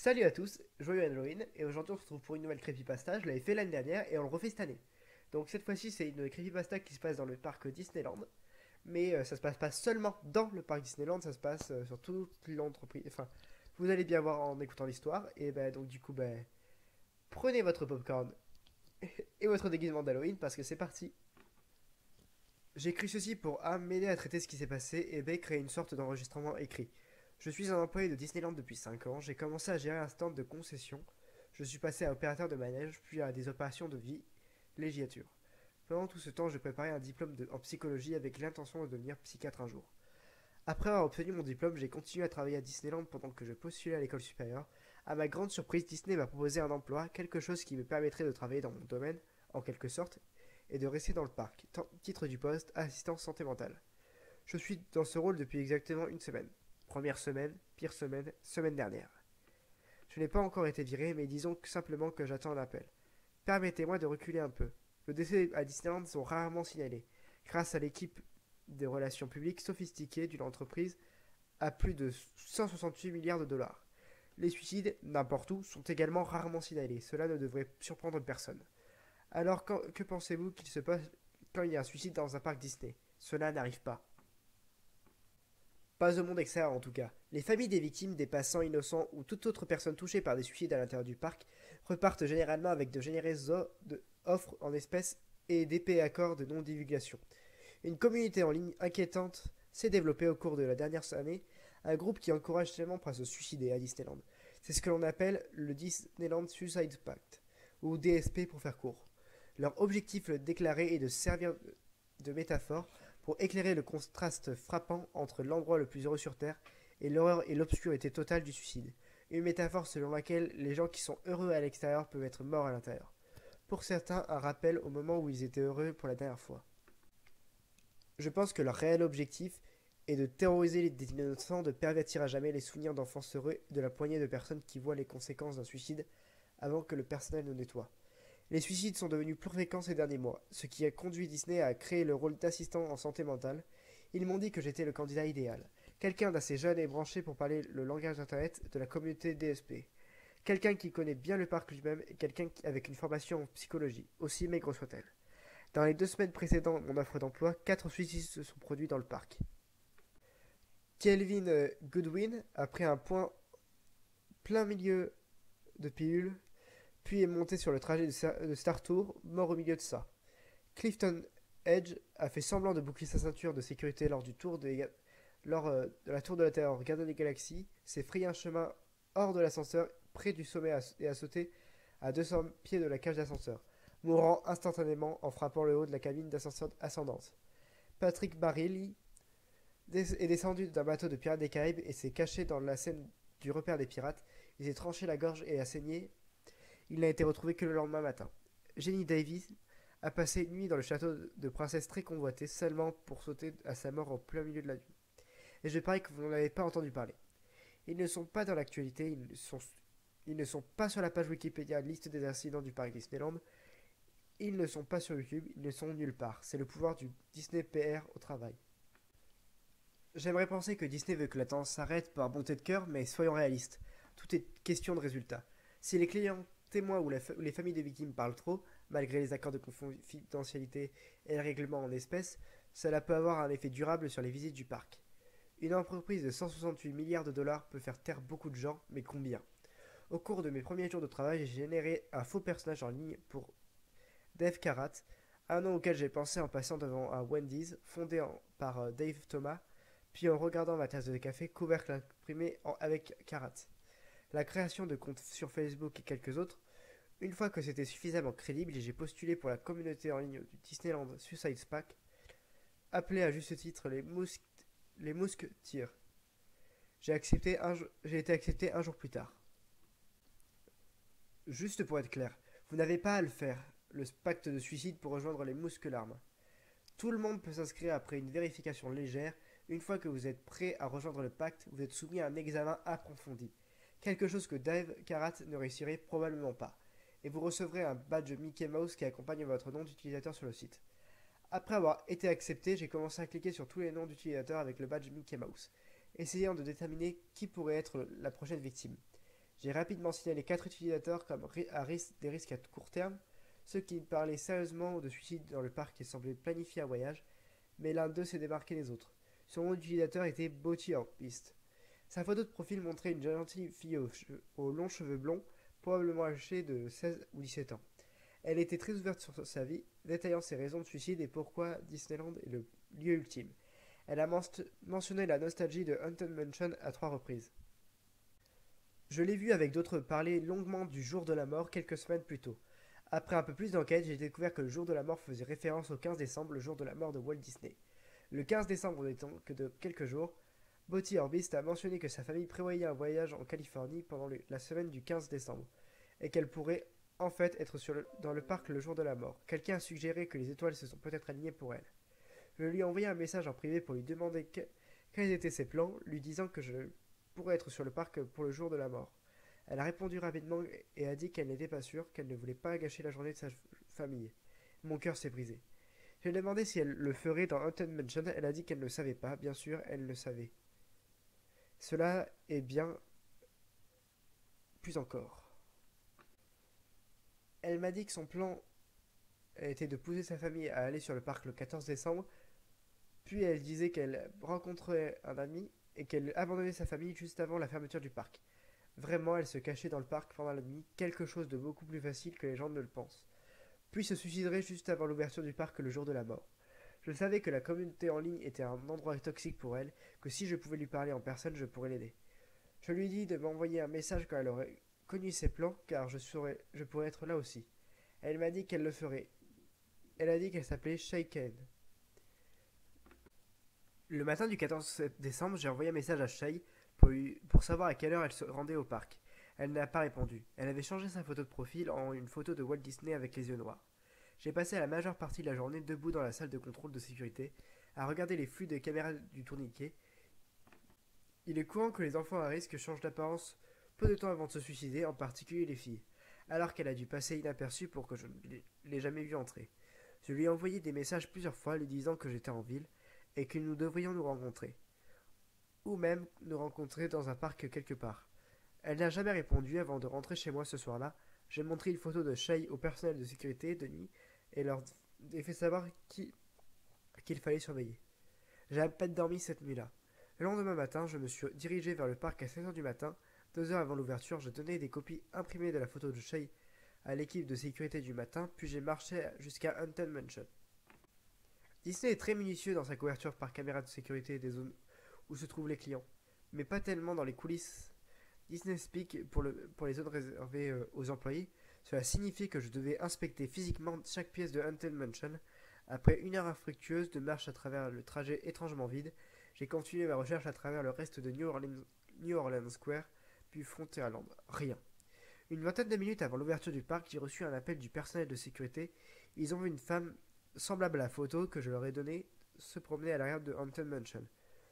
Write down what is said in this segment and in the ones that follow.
Salut à tous, joyeux Halloween, et aujourd'hui on se retrouve pour une nouvelle creepypasta. Je l'avais fait l'année dernière et on le refait cette année. Donc cette fois-ci c'est une creepypasta qui se passe dans le parc Disneyland, mais ça se passe pas seulement dans le parc Disneyland, ça se passe sur toute l'entreprise. Enfin, vous allez bien voir en écoutant l'histoire, et donc du coup prenez votre popcorn et votre déguisement d'Halloween parce que c'est parti. J'ai écrit ceci pour A. M'aider à traiter ce qui s'est passé et B. Créer une sorte d'enregistrement écrit. Je suis un employé de Disneyland depuis 5 ans, j'ai commencé à gérer un stand de concession, je suis passé à opérateur de manège, puis à des opérations de villégiature. Pendant tout ce temps, je préparais un diplôme en psychologie avec l'intention de devenir psychiatre un jour. Après avoir obtenu mon diplôme, j'ai continué à travailler à Disneyland pendant que je postulais à l'école supérieure. À ma grande surprise, Disney m'a proposé un emploi, quelque chose qui me permettrait de travailler dans mon domaine, en quelque sorte, et de rester dans le parc. Titre du poste, assistant santé mentale. Je suis dans ce rôle depuis exactement une semaine. Première semaine, pire semaine, semaine dernière. Je n'ai pas encore été viré, mais disons simplement que j'attends un appel. Permettez-moi de reculer un peu. Les décès à Disneyland sont rarement signalés, grâce à l'équipe de relations publiques sophistiquée d'une entreprise à plus de 168 milliards de dollars. Les suicides, n'importe où, sont également rarement signalés. Cela ne devrait surprendre personne. Alors, que pensez-vous qu'il se passe quand il y a un suicide dans un parc Disney? Cela n'arrive pas. Pas au monde extérieur en tout cas. Les familles des victimes, des passants innocents ou toute autre personne touchée par des suicides à l'intérieur du parc repartent généralement avec de généreuses offres en espèces et d'épais accords de non-divulgation. Une communauté en ligne inquiétante s'est développée au cours de la dernière année, un groupe qui encourage tellement à se suicider à Disneyland. C'est ce que l'on appelle le Disneyland Suicide Pact, ou DSP pour faire court. Leur objectif déclaré est de servir de métaphore pour éclairer le contraste frappant entre l'endroit le plus heureux sur Terre et l'horreur et l'obscurité totale du suicide. Une métaphore selon laquelle les gens qui sont heureux à l'extérieur peuvent être morts à l'intérieur. Pour certains, un rappel au moment où ils étaient heureux pour la dernière fois. Je pense que leur réel objectif est de terroriser les innocents, de pervertir à jamais les souvenirs d'enfance heureux et de la poignée de personnes qui voient les conséquences d'un suicide avant que le personnel ne nettoie. Les suicides sont devenus plus fréquents ces derniers mois, ce qui a conduit Disney à créer le rôle d'assistant en santé mentale. Ils m'ont dit que j'étais le candidat idéal. Quelqu'un d'assez jeune et branché pour parler le langage internet de la communauté DSP. Quelqu'un qui connaît bien le parc lui-même et quelqu'un avec une formation en psychologie, aussi maigre soit-elle. Dans les 2 semaines précédant mon offre d'emploi, 4 suicides se sont produits dans le parc. Kelvin Goodwin a pris un point plein milieu de pilule, puis est monté sur le trajet de Star Tour, mort au milieu de ça. Clifton Edge a fait semblant de boucler sa ceinture de sécurité lors de la tour de la Terreur Garden des Galaxies, s'est frayé un chemin hors de l'ascenseur, près du sommet et a sauté à 200 pieds de la cage d'ascenseur, mourant instantanément en frappant le haut de la cabine d'ascenseur ascendante. Patrick Barilli est descendu d'un bateau de pirates des Caraïbes et s'est caché dans la scène du repère des pirates. Il s'est tranché la gorge et a saigné. Il n'a été retrouvé que le lendemain matin. Jenny Davis a passé une nuit dans le château de princesse très convoité seulement pour sauter à sa mort en plein milieu de la nuit. Et je parie que vous n'en avez pas entendu parler. Ils ne sont pas dans l'actualité, ils ne sont pas sur la page Wikipédia liste des incidents du parc Disneyland, ils ne sont pas sur YouTube, ils ne sont nulle part. C'est le pouvoir du Disney PR au travail. J'aimerais penser que Disney veut que la tendance s'arrête par bonté de cœur, mais soyons réalistes. Tout est question de résultat. Si les clients, témoins ou les familles des victimes parlent trop, malgré les accords de confidentialité et les règlements en espèces, cela peut avoir un effet durable sur les visites du parc. Une entreprise de 168 milliards de dollars peut faire taire beaucoup de gens, mais combien? Au cours de mes premiers jours de travail, j'ai généré un faux personnage en ligne pour Dave Karat, un nom auquel j'ai pensé en passant devant un Wendy's fondé par Dave Thomas, puis en regardant ma tasse de café couvercle imprimé avec Karat. La création de comptes sur Facebook et quelques autres. Une fois que c'était suffisamment crédible, j'ai postulé pour la communauté en ligne du Disneyland Suicide Pack, appelée à juste titre les Mousquetiers. J'ai été accepté un jour plus tard. Juste pour être clair, vous n'avez pas à le faire, le pacte de suicide pour rejoindre les Mousquelarmes. Tout le monde peut s'inscrire après une vérification légère. Une fois que vous êtes prêt à rejoindre le pacte, vous êtes soumis à un examen approfondi. Quelque chose que Dave Karat ne réussirait probablement pas. Et vous recevrez un badge Mickey Mouse qui accompagne votre nom d'utilisateur sur le site. Après avoir été accepté, j'ai commencé à cliquer sur tous les noms d'utilisateurs avec le badge Mickey Mouse, essayant de déterminer qui pourrait être la prochaine victime. J'ai rapidement signalé 4 utilisateurs comme des risques à court terme, ceux qui parlaient sérieusement de suicide dans le parc et semblaient planifier un voyage, mais l'un d'eux s'est démarqué des autres. Son nom d'utilisateur était Botty Orpist. Sa photo de profil montrait une gentille fille aux longs cheveux blonds, probablement âgée de 16 ou 17 ans. Elle était très ouverte sur sa vie, détaillant ses raisons de suicide et pourquoi Disneyland est le lieu ultime. Elle a mentionné la nostalgie de Haunted Mansion à 3 reprises. Je l'ai vu avec d'autres parler longuement du jour de la mort quelques semaines plus tôt. Après un peu plus d'enquête, j'ai découvert que le jour de la mort faisait référence au 15 décembre, le jour de la mort de Walt Disney. Le 15 décembre n'étant que de quelques jours, Botty Orbist a mentionné que sa famille prévoyait un voyage en Californie pendant la semaine du 15 décembre, et qu'elle pourrait en fait être dans le parc le jour de la mort. Quelqu'un a suggéré que les étoiles se sont peut-être alignées pour elle. Je lui ai envoyé un message en privé pour lui demander quels étaient ses plans, lui disant que je pourrais être sur le parc pour le jour de la mort. Elle a répondu rapidement et a dit qu'elle n'était pas sûre, qu'elle ne voulait pas gâcher la journée de sa famille. Mon cœur s'est brisé. Je lui ai demandé si elle le ferait dans Haunted Mansion. Elle a dit qu'elle ne savait pas. Bien sûr, elle le savait. Cela est bien plus encore. Elle m'a dit que son plan était de pousser sa famille à aller sur le parc le 14 décembre, puis elle disait qu'elle rencontrait un ami et qu'elle abandonnait sa famille juste avant la fermeture du parc. Vraiment, elle se cachait dans le parc pendant la nuit, quelque chose de beaucoup plus facile que les gens ne le pensent. Puis se suiciderait juste avant l'ouverture du parc le jour de la mort. Je savais que la communauté en ligne était un endroit toxique pour elle, que si je pouvais lui parler en personne, je pourrais l'aider. Je lui ai dit de m'envoyer un message quand elle aurait connu ses plans, car je pourrais être là aussi. Elle m'a dit qu'elle le ferait. Elle a dit qu'elle s'appelait Shayken. Le matin du 14 décembre, j'ai envoyé un message à Shay pour savoir à quelle heure elle se rendait au parc. Elle n'a pas répondu. Elle avait changé sa photo de profil en une photo de Walt Disney avec les yeux noirs. J'ai passé la majeure partie de la journée debout dans la salle de contrôle de sécurité, à regarder les flux de caméras du tourniquet. Il est courant que les enfants à risque changent d'apparence peu de temps avant de se suicider, en particulier les filles, alors qu'elle a dû passer inaperçue pour que je ne l'ai jamais vue entrer. Je lui ai envoyé des messages plusieurs fois lui disant que j'étais en ville et que nous devrions nous rencontrer, ou même nous rencontrer dans un parc quelque part. Elle n'a jamais répondu avant de rentrer chez moi ce soir-là. J'ai montré une photo de Shay au personnel de sécurité de nuit et leur ai fait savoir qu'il fallait surveiller. J'ai à peine dormi cette nuit-là. Le lendemain matin, je me suis dirigé vers le parc à 7 h du matin. 2 heures avant l'ouverture, je donnais des copies imprimées de la photo de Shay à l'équipe de sécurité du matin, puis j'ai marché jusqu'à Haunted Mansion. Disney est très minutieux dans sa couverture par caméra de sécurité des zones où se trouvent les clients, mais pas tellement dans les coulisses. Disney Speak pour les zones réservées aux employés, cela signifiait que je devais inspecter physiquement chaque pièce de Haunted Mansion. Après une heure infructueuse de marche à travers le trajet étrangement vide, j'ai continué ma recherche à travers le reste de New Orleans Square, puis Frontierland. Rien. Une vingtaine de minutes avant l'ouverture du parc, j'ai reçu un appel du personnel de sécurité. Ils ont vu une femme semblable à la photo que je leur ai donnée se promener à l'arrière de Haunted Mansion.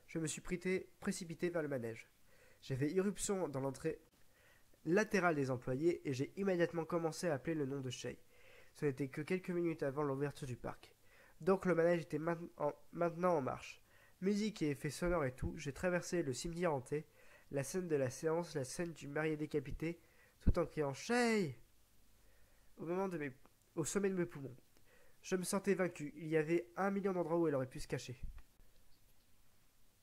Je me suis précipité vers le manège. J'ai fait irruption dans l'entrée latérale des employés et j'ai immédiatement commencé à appeler le nom de Shay. Ce n'était que quelques minutes avant l'ouverture du parc. Donc le manège était maintenant en marche. Musique et effets sonores et tout, j'ai traversé le cimetière hanté, la scène de la séance, la scène du marié décapité, tout en criant Shay au sommet de mes poumons. Je me sentais vaincu. Il y avait 1 million d'endroits où elle aurait pu se cacher.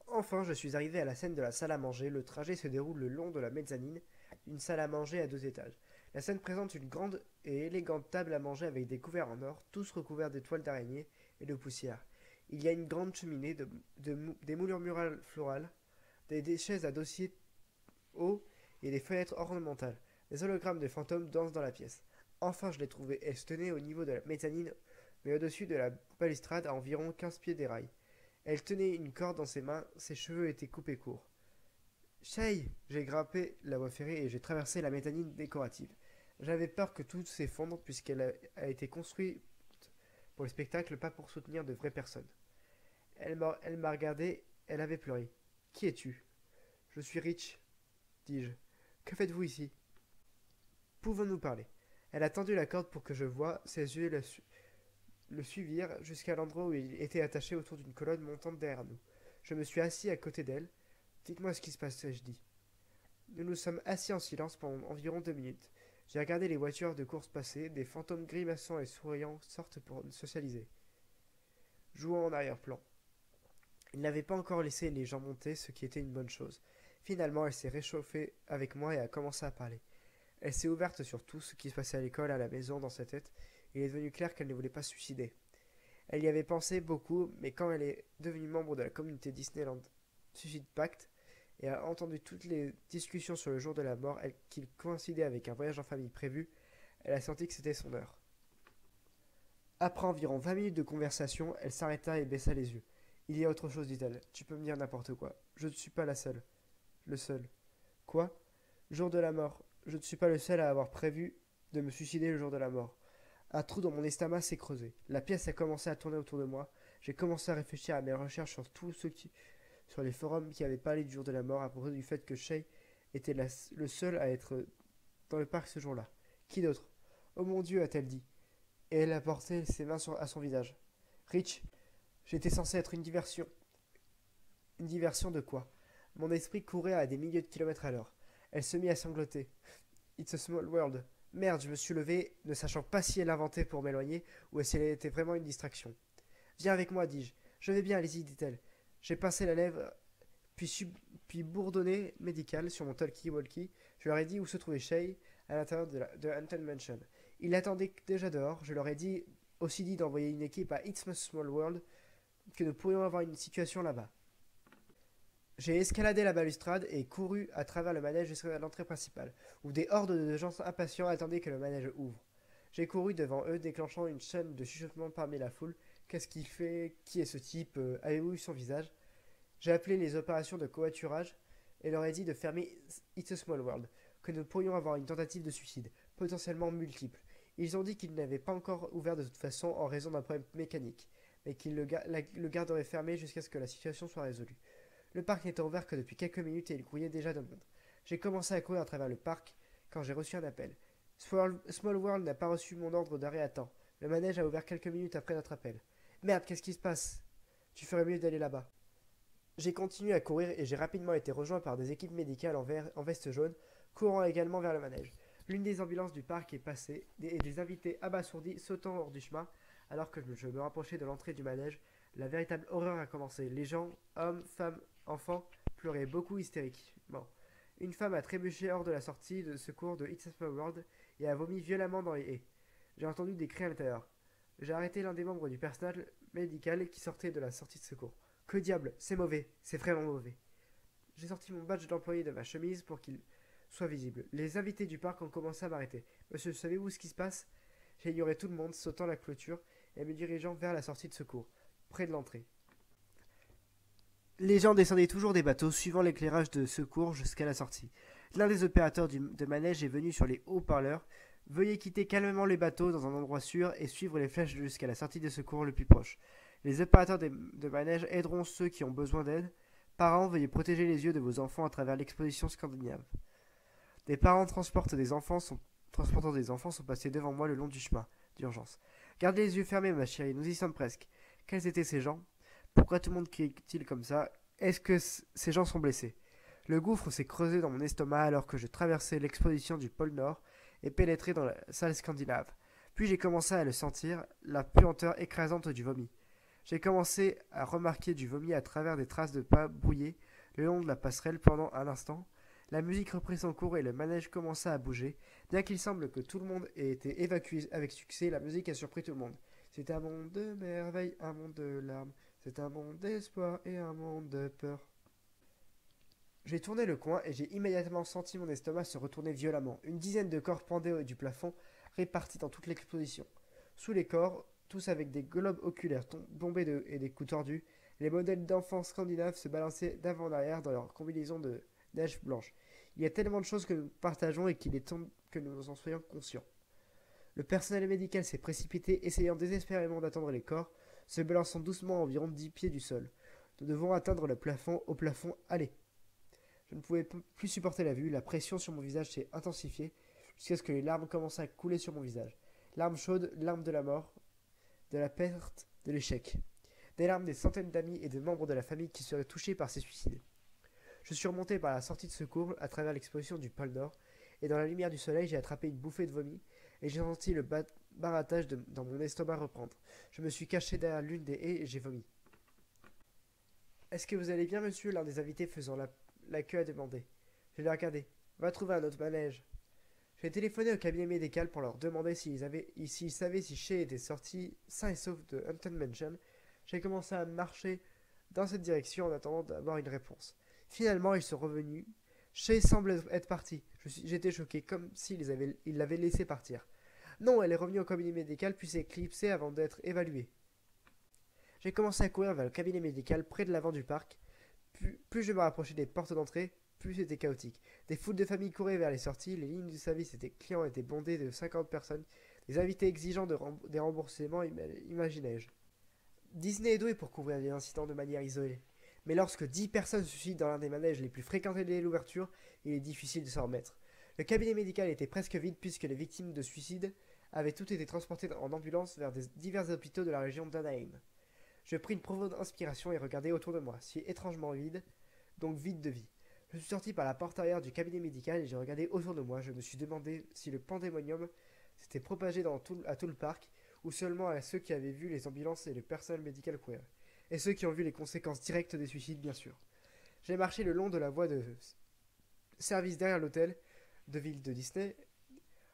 Enfin, je suis arrivé à la scène de la salle à manger. Le trajet se déroule le long de la mezzanine, une salle à manger à 2 étages. La scène présente une grande et élégante table à manger avec des couverts en or, tous recouverts de toiles d'araignée et de poussière. Il y a une grande cheminée, des moulures murales florales, des chaises à dossier haut et des fenêtres ornementales. Des hologrammes de fantômes dansent dans la pièce. Enfin, je l'ai trouvée. Elle se tenait au niveau de la mezzanine, mais au-dessus de la balustrade à environ 15 pieds des rails. Elle tenait une corde dans ses mains, ses cheveux étaient coupés courts. Shay! J'ai grimpé la voie ferrée et j'ai traversé la mezzanine décorative. J'avais peur que tout s'effondre puisqu'elle a été construite pour le spectacle, pas pour soutenir de vraies personnes. Elle m'a regardé, elle avait pleuré. Qui es-tu? Je suis Rich, dis-je. Que faites-vous ici? Pouvons-nous parler? Elle a tendu la corde pour que je voie, ses yeux le suivirent jusqu'à l'endroit où il était attaché autour d'une colonne montante derrière nous. Je me suis assis à côté d'elle. Dites-moi ce qui se passe, ai-je dit. Nous nous sommes assis en silence pendant environ 2 minutes. J'ai regardé les voitures de course passer, des fantômes grimaçants et souriants sortent pour socialiser, jouant en arrière-plan. Il n'avait pas encore laissé les gens monter, ce qui était une bonne chose. Finalement, elle s'est réchauffée avec moi et a commencé à parler. Elle s'est ouverte sur tout ce qui se passait à l'école, à la maison, dans sa tête. Il est devenu clair qu'elle ne voulait pas se suicider. Elle y avait pensé beaucoup, mais quand elle est devenue membre de la communauté Disneyland Suicide Pact et a entendu toutes les discussions sur le jour de la mort qui coïncidaient avec un voyage en famille prévu, elle a senti que c'était son heure. Après environ 20 minutes de conversation, elle s'arrêta et baissa les yeux. Il y a autre chose, dit-elle. Tu peux me dire n'importe quoi. Je ne suis pas la seule. Le seul. Quoi? Jour de la mort. Je ne suis pas le seul à avoir prévu de me suicider le jour de la mort. Un trou dans mon estomac s'est creusé. La pièce a commencé à tourner autour de moi. J'ai commencé à réfléchir à mes recherches sur sur les forums qui avaient parlé du jour de la mort à propos du fait que Shay était le seul à être dans le parc ce jour-là. Qui d'autre? Oh mon Dieu, a-t-elle dit. Et elle a porté ses mains à son visage. Rich, j'étais censé être une diversion. Une diversion de quoi? Mon esprit courait à des milliers de kilomètres à l'heure. Elle se mit à sangloter. It's a small world. Merde, je me suis levé, ne sachant pas si elle inventait pour m'éloigner ou si elle était vraiment une distraction. Viens avec moi, dis-je. Je vais bien, allez-y, dit-elle. J'ai pincé la lèvre, puis bourdonné médical sur mon talkie-walkie. Je leur ai dit où se trouvait Shay à l'intérieur de Haunted Mansion. Il l'attendait déjà dehors. Je leur ai aussi dit d'envoyer une équipe à It's a Small World, que nous pourrions avoir une situation là-bas. J'ai escaladé la balustrade et couru à travers le manège jusqu'à l'entrée principale, où des hordes de gens impatients attendaient que le manège ouvre. J'ai couru devant eux, déclenchant une chaîne de chuchotements parmi la foule. Qu'est-ce qu'il fait? Qui est ce type? Avez-vous vu son visage? J'ai appelé les opérations de covoiturage et leur ai dit de fermer It's a Small World, que nous pourrions avoir une tentative de suicide, potentiellement multiple. Ils ont dit qu'ils n'avaient pas encore ouvert de toute façon en raison d'un problème mécanique, mais qu'ils le garderaient fermé jusqu'à ce que la situation soit résolue. Le parc n'était ouvert que depuis quelques minutes et il grouillait déjà de monde. J'ai commencé à courir à travers le parc quand j'ai reçu un appel. Small World n'a pas reçu mon ordre d'arrêt à temps. Le manège a ouvert quelques minutes après notre appel. Merde, qu'est-ce qui se passe? Tu ferais mieux d'aller là-bas. J'ai continué à courir et j'ai rapidement été rejoint par des équipes médicales en veste jaune, courant également vers le manège. L'une des ambulances du parc est passée et des invités abasourdis sautant hors du chemin alors que je me rapprochais de l'entrée du manège. La véritable horreur a commencé. Les gens, hommes, femmes, enfants, pleuraient beaucoup hystériquement. Une femme a trébuché hors de la sortie de secours de It's a Small World et a vomi violemment dans les haies. J'ai entendu des cris à l'intérieur. J'ai arrêté l'un des membres du personnel médical qui sortait de la sortie de secours. Que diable, c'est mauvais, c'est vraiment mauvais. J'ai sorti mon badge d'employé de ma chemise pour qu'il soit visible. Les invités du parc ont commencé à m'arrêter. Monsieur, savez-vous ce qui se passe? J'ai ignoré tout le monde, sautant la clôture et me dirigeant vers la sortie de secours, près de l'entrée. Les gens descendaient toujours des bateaux, suivant l'éclairage de secours jusqu'à la sortie. L'un des opérateurs de manège est venu sur les haut-parleurs. Veuillez quitter calmement les bateaux dans un endroit sûr et suivre les flèches jusqu'à la sortie de secours le plus proche. Les opérateurs de manège aideront ceux qui ont besoin d'aide. Parents, veuillez protéger les yeux de vos enfants à travers l'exposition scandinave. Des parents transportant des enfants sont passés devant moi le long du chemin d'urgence. Gardez les yeux fermés, ma chérie, nous y sommes presque. Quels étaient ces gens? Pourquoi tout le monde crie-t-il comme ça? Est-ce que ces gens sont blessés? Le gouffre s'est creusé dans mon estomac alors que je traversais l'exposition du pôle Nord et pénétrais dans la salle scandinave. Puis j'ai commencé à le sentir, la puanteur écrasante du vomi. J'ai commencé à remarquer du vomi à travers des traces de pas brouillées le long de la passerelle pendant un instant. La musique reprit son cours et le manège commença à bouger. Bien qu'il semble que tout le monde ait été évacué avec succès, la musique a surpris tout le monde. C'est un monde de merveille, un monde de larmes. C'est un monde d'espoir et un monde de peur. J'ai tourné le coin et j'ai immédiatement senti mon estomac se retourner violemment. Une dizaine de corps pendaient du plafond, répartis dans toute l'exposition. Sous les corps, tous avec des globes oculaires bombés et des coups tordus, les modèles d'enfants scandinaves se balançaient d'avant en arrière dans leur combinaison de neige blanche. Il y a tellement de choses que nous partageons et qu'il est temps que nous en soyons conscients. Le personnel médical s'est précipité, essayant désespérément d'atteindre les corps, se balançant doucement à environ 10 pieds du sol. Nous devons atteindre le plafond, au plafond, allez. Je ne pouvais plus supporter la vue, la pression sur mon visage s'est intensifiée, jusqu'à ce que les larmes commencent à couler sur mon visage. Larmes chaudes, larmes de la mort, de la perte, de l'échec. Des larmes des centaines d'amis et de membres de la famille qui seraient touchés par ces suicides. Je suis remonté par la sortie de secours à travers l'exposition du pôle Nord, et dans la lumière du soleil, j'ai attrapé une bouffée de vomi, et j'ai senti le barattage dans mon estomac reprendre. Je me suis caché derrière l'une des haies et j'ai vomi. Est-ce que vous allez bien, monsieur? L'un des invités faisant la queue a demandé. Je l'ai regardé. Va trouver un autre manège. J'ai téléphoné au cabinet médical pour leur demander s'ils savaient si Shay était sorti sain et sauf de Hampton Mansion. J'ai commencé à marcher dans cette direction en attendant d'avoir une réponse. Finalement, ils sont revenus. Shay semble être parti. J'étais choqué, comme s'ils l'avaient laissé partir. Non, elle est revenue au cabinet médical puis s'est éclipsée avant d'être évaluée. J'ai commencé à courir vers le cabinet médical près de l'avant du parc. Plus je me rapprochais des portes d'entrée, plus c'était chaotique. Des foules de familles couraient vers les sorties, les lignes du service clients étaient bondées de 50 personnes, des invités exigeant des remboursements, imaginais-je. Disney est doué pour couvrir les incidents de manière isolée. Mais lorsque 10 personnes se suicident dans l'un des manèges les plus fréquentés de l'ouverture, il est difficile de s'en remettre. Le cabinet médical était presque vide puisque les victimes de suicide avaient toutes été transportées en ambulance vers divers hôpitaux de la région d'Anaheim. Je pris une profonde inspiration et regardai autour de moi, si étrangement vide, donc vide de vie. Je suis sorti par la porte arrière du cabinet médical et j'ai regardé autour de moi. Je me suis demandé si le pandémonium s'était propagé à tout le parc ou seulement à ceux qui avaient vu les ambulances et le personnel médical courir. Et ceux qui ont vu les conséquences directes des suicides, bien sûr. J'ai marché le long de la voie de service derrière l'hôtel de ville de Disney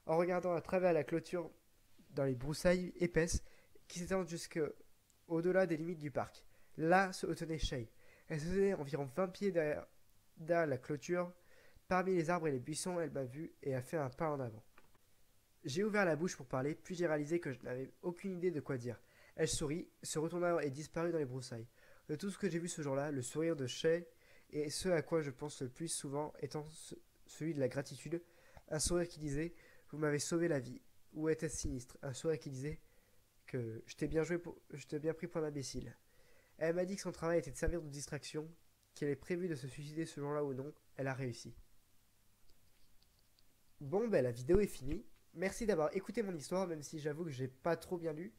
en regardant à travers la clôture dans les broussailles épaisses qui s'étendent jusqu'au-delà des limites du parc. Là se tenait Shay. Elle se tenait environ 20 pieds derrière la clôture. Parmi les arbres et les buissons, elle m'a vu et a fait un pas en avant. J'ai ouvert la bouche pour parler, puis j'ai réalisé que je n'avais aucune idée de quoi dire. Elle sourit, se retourna et disparut dans les broussailles. De tout ce que j'ai vu ce jour-là, le sourire de Shay et ce à quoi je pense le plus souvent étant celui de la gratitude, un sourire qui disait « Vous m'avez sauvé la vie » ou était-ce sinistre, un sourire qui disait que je t'ai bien pris pour un imbécile. Elle m'a dit que son travail était de servir de distraction, qu'elle est prévue de se suicider ce jour-là ou non, elle a réussi. Bon, ben la vidéo est finie. Merci d'avoir écouté mon histoire, même si j'avoue que j'ai pas trop bien lu.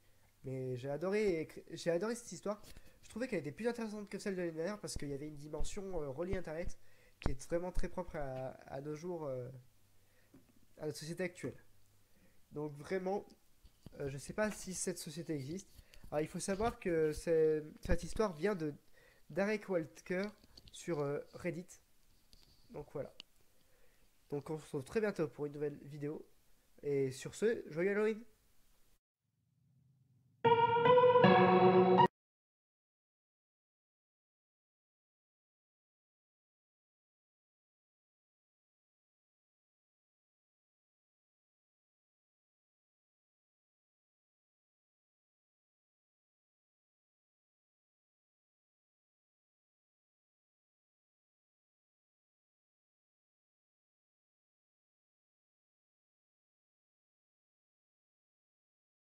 Mais j'ai adoré cette histoire. Je trouvais qu'elle était plus intéressante que celle de l'année dernière parce qu'il y avait une dimension reliée Internet qui est vraiment très propre à nos jours, à notre société actuelle. Donc vraiment, je sais pas si cette société existe. Alors il faut savoir que cette histoire vient de Derek Walker sur Reddit. Donc voilà. Donc on se retrouve très bientôt pour une nouvelle vidéo. Et sur ce, joyeux Halloween!